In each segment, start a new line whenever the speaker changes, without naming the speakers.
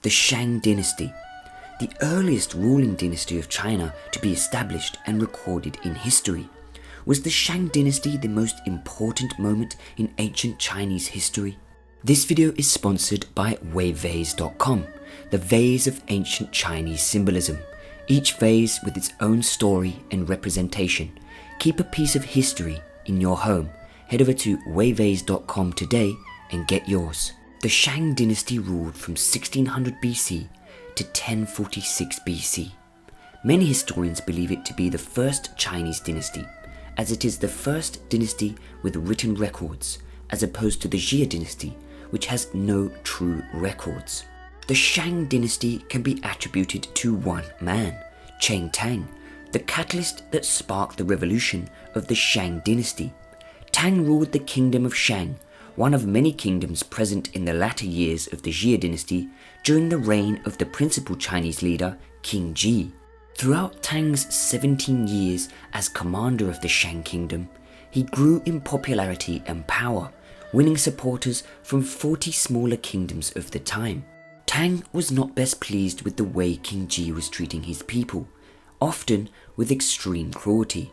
The Shang Dynasty, the earliest ruling dynasty of China to be established and recorded in history. Was the Shang Dynasty the most important moment in ancient Chinese history? This video is sponsored by vase.com, the vase of ancient Chinese symbolism. Each vase with its own story and representation. Keep a piece of history in your home. Head over to vase.com today and get yours. The Shang Dynasty ruled from 1600 BC to 1046 BC. Many historians believe it to be the first Chinese dynasty, as it is the first dynasty with written records, as opposed to the Jia dynasty, which has no true records. The Shang Dynasty can be attributed to one man, Cheng Tang, the catalyst that sparked the revolution of the Shang Dynasty. Tang ruled the kingdom of Shang, one of many kingdoms present in the latter years of the Jia dynasty during the reign of the principal Chinese leader, King Ji. Throughout Tang's 17 years as commander of the Shang kingdom, he grew in popularity and power, winning supporters from 40 smaller kingdoms of the time. Tang was not best pleased with the way King Ji was treating his people, often with extreme cruelty.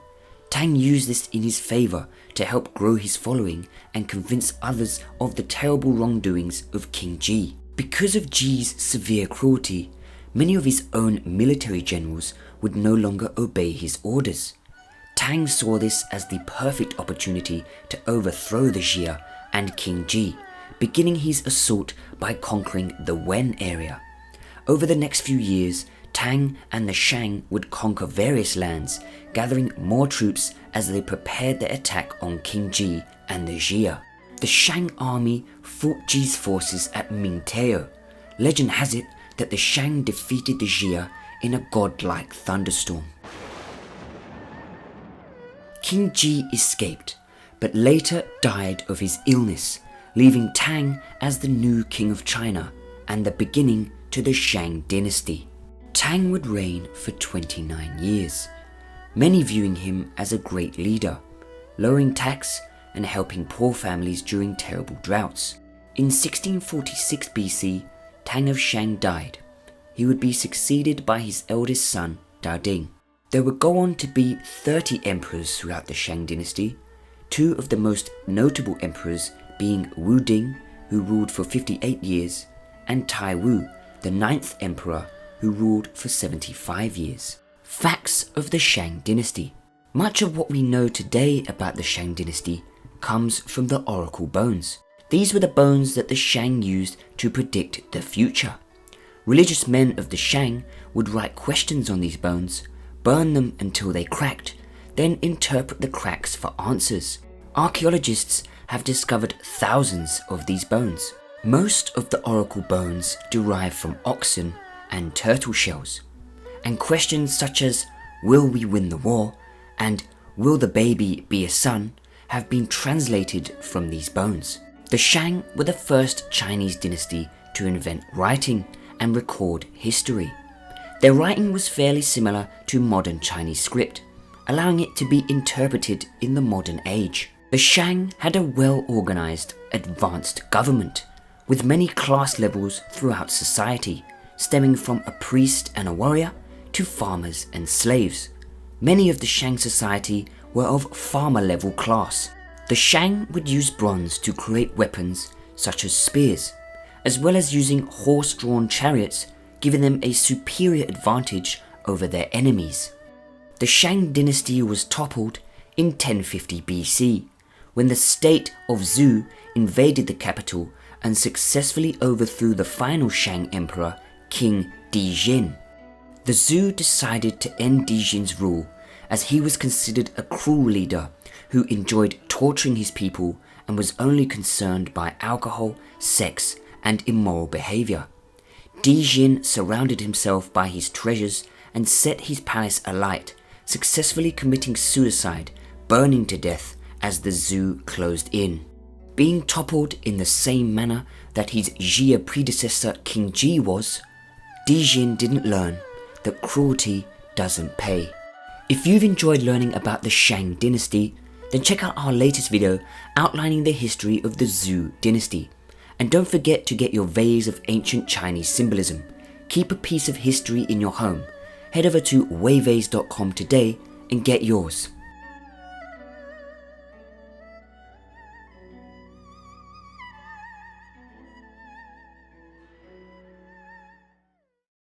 Tang used this in his favor to help grow his following and convince others of the terrible wrongdoings of King Ji. Because of Ji's severe cruelty, many of his own military generals would no longer obey his orders. Tang saw this as the perfect opportunity to overthrow the Jia and King Ji, beginning his assault by conquering the Wen area. Over the next few years, Tang and the Shang would conquer various lands, gathering more troops as they prepared their attack on King Ji and the Jia. The Shang army fought Ji's forces at Mingtao. Legend has it that the Shang defeated the Jia in a godlike thunderstorm. King Ji escaped, but later died of his illness, leaving Tang as the new king of China and the beginning to the Shang Dynasty. Tang would reign for 29 years, many viewing him as a great leader, lowering tax and helping poor families during terrible droughts. In 1646 BC, Tang of Shang died. He would be succeeded by his eldest son, Ding. There would go on to be 30 emperors throughout the Shang Dynasty, two of the most notable emperors being Wu Ding, who ruled for 58 years, and Tai Wu, the 9th emperor, who ruled for 75 years. Facts of the Shang Dynasty. Much of what we know today about the Shang Dynasty comes from the oracle bones. These were the bones that the Shang used to predict the future. Religious men of the Shang would write questions on these bones, burn them until they cracked, then interpret the cracks for answers. Archaeologists have discovered thousands of these bones. Most of the oracle bones derive from oxen and turtle shells, and questions such as will we win the war and will the baby be a son have been translated from these bones. The Shang were the first Chinese dynasty to invent writing and record history. Their writing was fairly similar to modern Chinese script, allowing it to be interpreted in the modern age. The Shang had a well-organized, advanced government, with many class levels throughout society, stemming from a priest and a warrior to farmers and slaves. Many of the Shang society were of farmer-level class. The Shang would use bronze to create weapons such as spears, as well as using horse-drawn chariots, giving them a superior advantage over their enemies. The Shang dynasty was toppled in 1050 BC, when the state of Zhou invaded the capital and successfully overthrew the final Shang emperor, King Dijin. The Zhou decided to end Dijin's rule, as he was considered a cruel leader who enjoyed torturing his people and was only concerned by alcohol, sex, and immoral behavior. Dijin surrounded himself by his treasures and set his palace alight, successfully committing suicide, burning to death as the Zhou closed in. Being toppled in the same manner that his Jia predecessor King Ji was, Dijin didn't learn that cruelty doesn't pay. If you've enjoyed learning about the Shang Dynasty, then check out our latest video outlining the history of the Zhou dynasty, And don't forget to get your vase of ancient Chinese symbolism. Keep a piece of history in your home. Head over to waivase.com today and get yours.